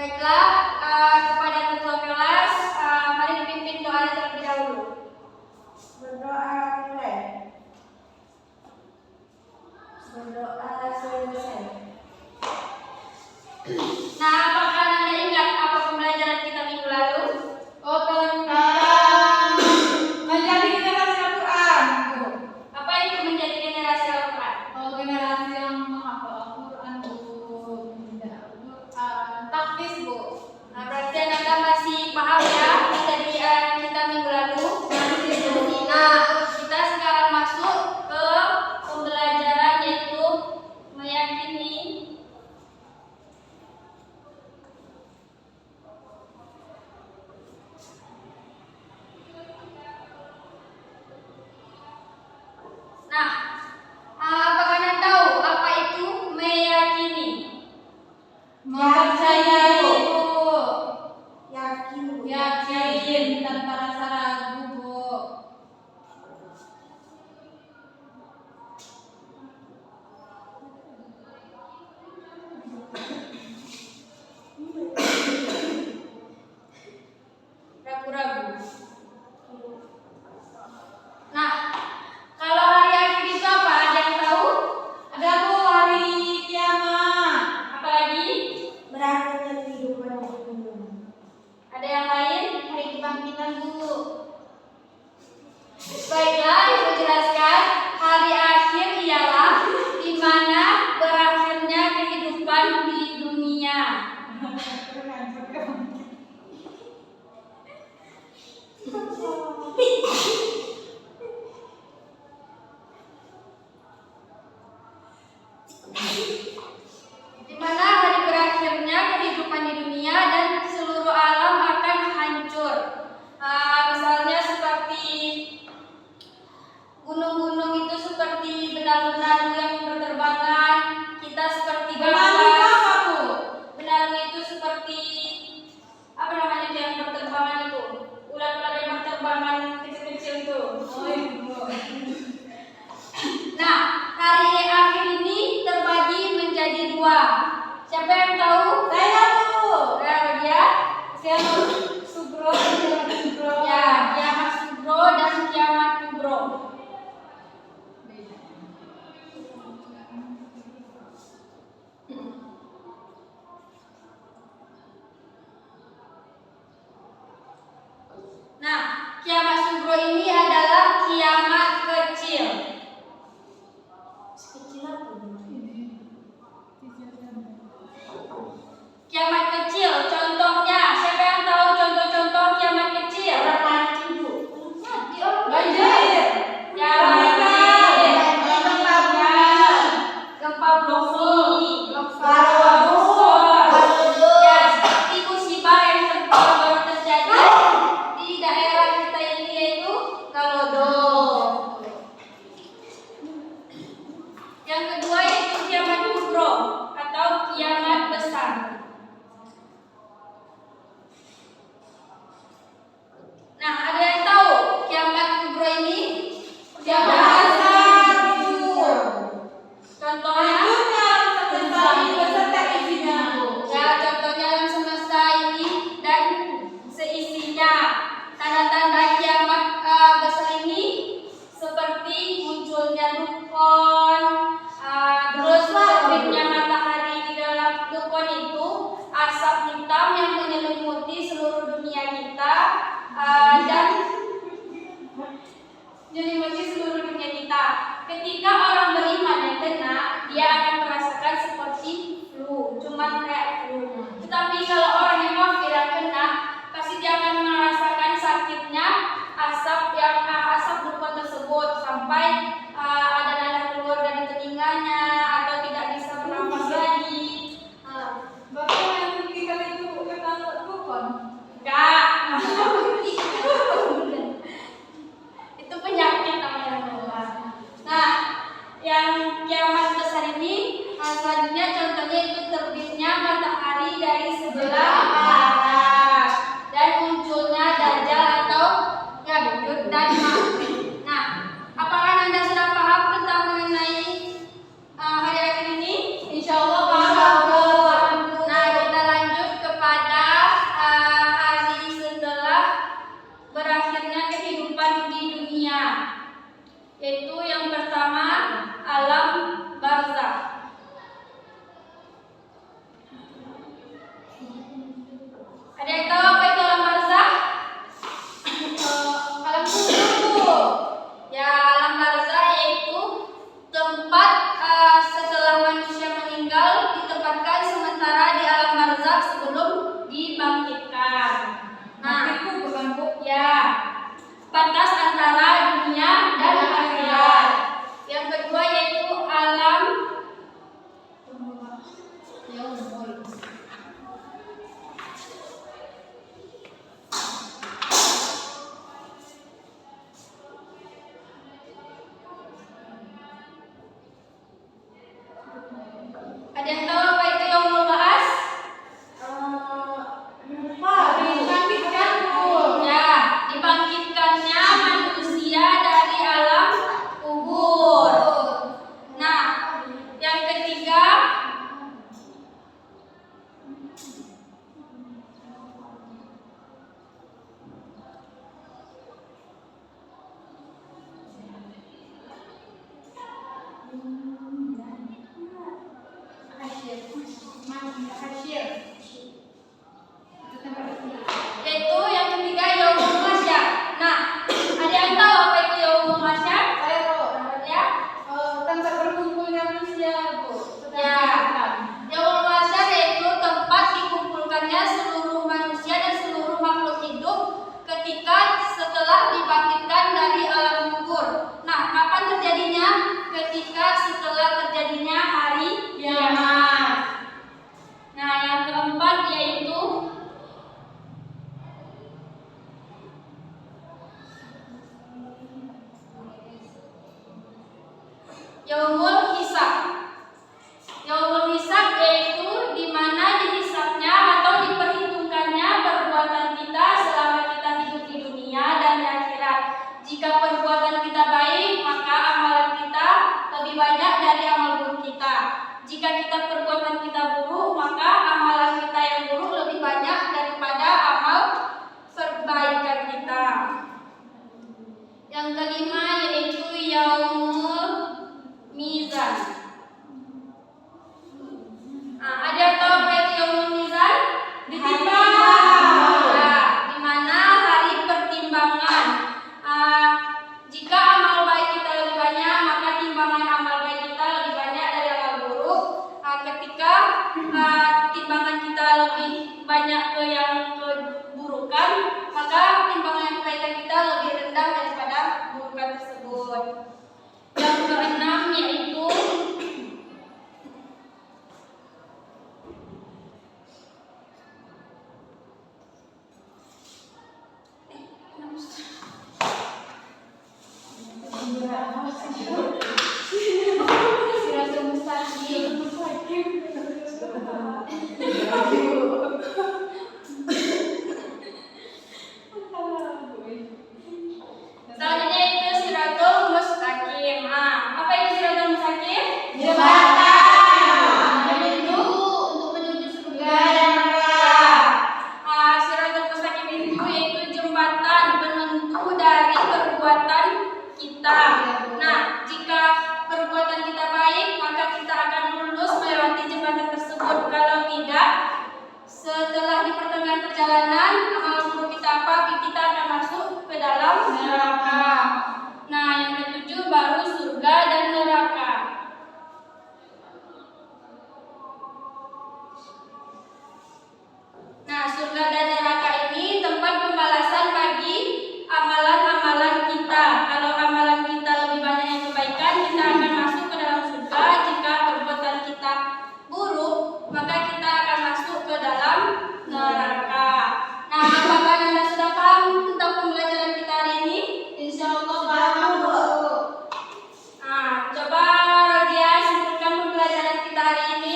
Baiklah, kepada ketua kelas, mari dipimpin doa terlebih dahulu. Berdoa mulai. Berdoa selesai. Nah, apakah Anda ingat apa pembelajaran kita minggu lalu? Oh, tentang menjadi generasi Al-Quran. Apa itu menjadi generasi Al-Quran? Oh, generasi yang menghafal Al-Quran, Bu. Taktis, Bu. Nah, berarti Anda masih paham ya dari kita minggu lalu? Nah, kita sekarang masuk ke pembelajaran yaitu meyakini. Nah, apakah Anda tahu apa itu meyakini? Mempercayai, Bu. Yakin. Yakin tanpa rasa ragu, Bu. Ragu-ragu. Nah, kalau hari akhir itu apa? Ada yang tahu? Ada, Bu, hari kiamat. Apa lagi? Berakhirnya kehidupan dunia. Ada yang lain? Hari kebangkitan, Bu. Baiklah, Ibu jelaskan. Hari akhir ialah di mana berakhirnya kehidupan di dunia. Di mana hari berakhirnya kehidupan di dunia dan seluruh alam akan hancur. Misalnya seperti gunung-gunung itu seperti benalu-benalu yang berterbangan, kita seperti Benalu gabah. apa, Bu? Benalu itu seperti apa namanya itu yang berterbangan itu? Ular-ular yang berterbangan kecil-kecil itu. Oh, Ibu. Nah, hari akhir ini terbagi menjadi dua. Siapa yang tahu? Saya, Bu. Ya, Kiamat Sugro, kiamat Sugro. ya, kiamat sugro dan kiamat kubro. Nah, kiamat sugro ini adalah kiamat kecil. Sekecil apa? Kiamat kecil, contohnya, siapa yang tahu contoh-contoh kiamat kecil? Orang mati, Bu. Mati orang Banjir. Ya, Banjir. gempa bumi, Longsor. ya seperti musibah yang baru terjadi di daerah kita ini yaitu Kalodo. Yang kedua yaitu kiamat kubro atau kiamat besar. Nah, ada yang tahu kiamat kubro ini? Kiamat Kiamat besar, Bu. contohnya? Hancurnya alam semesta ini beserta isinya, Bu. Ya, contohnya alam semesta ini dan seisinya. Tanda-tanda kiamat besar ini seperti munculnya dukun, terus terbitnya matahari di dalam dukun itu, asap hitam yang menyelimuti seluruh dunia kita, dan menyelimuti seluruh dunia kita. Ketika orang beriman yang kena, dia akan merasakan seperti flu, cuman kayak flu. Tetapi kalau orang yang kafir yang kena, pasti dia akan merasakan sakitnya asap dukun tersebut sampai ada darah keluar dari telinganya atau tidak bisa bernafas lagi. Bapak yang tinggal itu Ada yang tahu apa itu alam barzakh? Alam kubur, Bu. Ya, alam barzakh yaitu tempat setelah manusia meninggal ditempatkan sementara di alam barzakh sebelum dibangkitkan. Nah, Itu bukan, Bu. ya, batas antara dunia dan akhirat. Yang kedua yaitu alam Yaumul. Ada yang tahu apa itu yaumul ba'ats? Lupa. Dibangkitkan, Bu. Ya, dibangkitkannya manusia dari alam kubur. Nah, yang ketiga Hasyir. Hasyir. Itu tempat itu. yaitu yang ketiga yaumul mahsyar. Nah, ada yang tahu apa itu yaumul mahsyar? Saya tahu. Ya, Tempat berkumpulnya manusia, Bu. Ya. yaumul mahsyar yaitu tempat dikumpulkannya seluruh manusia dan seluruh makhluk hidup ketika setelah dibangkitkan dari alam kubur. Nah, kapan terjadinya? Ketika setelah terjadinya hari kiamat. Nah, yang keempat yaitu yaumul hisab. Yaumul hisab yaitu di mana dihisabnya atau diperhitungkannya perbuatan kita selama kita hidup di dunia dan di akhirat. Jika perbuatan kita baik, maka amalan kita lebih banyak dari amal buruk kita. Jika kita perbuatan kita buruk, maka amalan kita yang buruk lebih banyak daripada amal perbaikan kita. Yang kelima yaitu yaumul mizan. Nah, ada yang tahu apa itu yaumul mizan? Ditimbang. Ya, di mana hari pertimbangan. Jika amal baik kita lebih banyak, maka timbangan amal baik kita lebih banyak dari amal buruk. Ketika timbangan kita lebih banyak ke yang keburukan, maka timbangan kebaikan kita lebih rendah daripada keburukan tersebut. Yang keenam yaitu Siratul Mustaqim. Selanjutnya itu Siratul Mustaqim. Apa itu Siratul Mustaqim? Jembatan. Yaitu untuk menuju surga dan neraka. Siratul Mustaqim itu yaitu jembatan penentu dari perbuatan kita. Nah, jika perbuatan kita baik, maka kita akan lurus melewati jembatan tersebut. Kalau tidak, setelah di pertengahan perjalanan amal buruk kita apa, kita akan masuk ke dalam neraka. Nah, yang ketujuh baru surga dan neraka. Nah, surga dan neraka ini tempat pembalasan bagi amalan-amalan kita. Kalau amalan kita lebih banyak yang kebaikan, kita akan masuk ke dalam surga. Jika perbuatan kita buruk, maka kita akan masuk ke dalam neraka. Nah, apakah Anda sudah paham tentang pembelajaran kita hari ini? Insyaallah paham, Bu. Nah, coba Rodia simpulkan pembelajaran kita hari ini.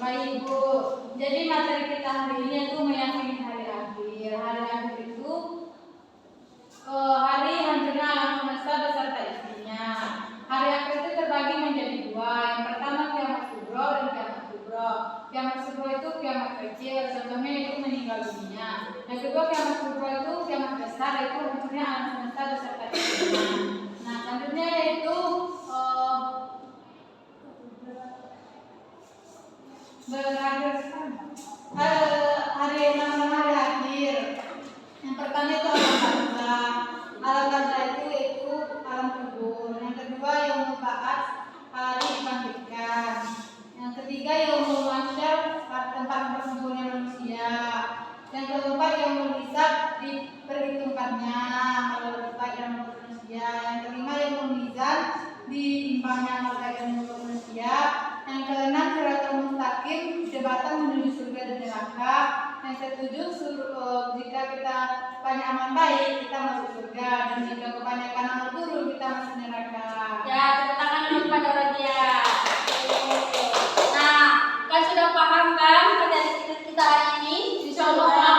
Baik, Bu. Jadi materi kita hari ini itu meyakini hari akhir. Hari akhir itu hari hancurnya alam semesta beserta isinya. Hari akhir itu terbagi menjadi dua. Yang pertama kiamat kubro dan kiamat kubro. Kiamat kubro itu kiamat kecil, contohnya itu meninggal dunia. Yang kedua kiamat kubro itu kiamat besar, itu hancurnya alam semesta beserta isinya. Nah, selanjutnya yaitu berakhir hari akhir Yang keempat yang menghisab diperhitungkannya kalau lebih baik dan menurut manusia. Yang kelima yang memizan ditimbangnya amal baik dan menurut manusia. Yang keenam siratal mustaqim jembatan menuju surga dan neraka. Yang ketujuh jika kita banyak amal baik kita masuk surga dan jika kebanyakan amal buruk kita masuk neraka. Ya, tepuk tangan dulu pada Rodia. Nah, kan sudah paham kan materi kita hari ini? Insya Allah.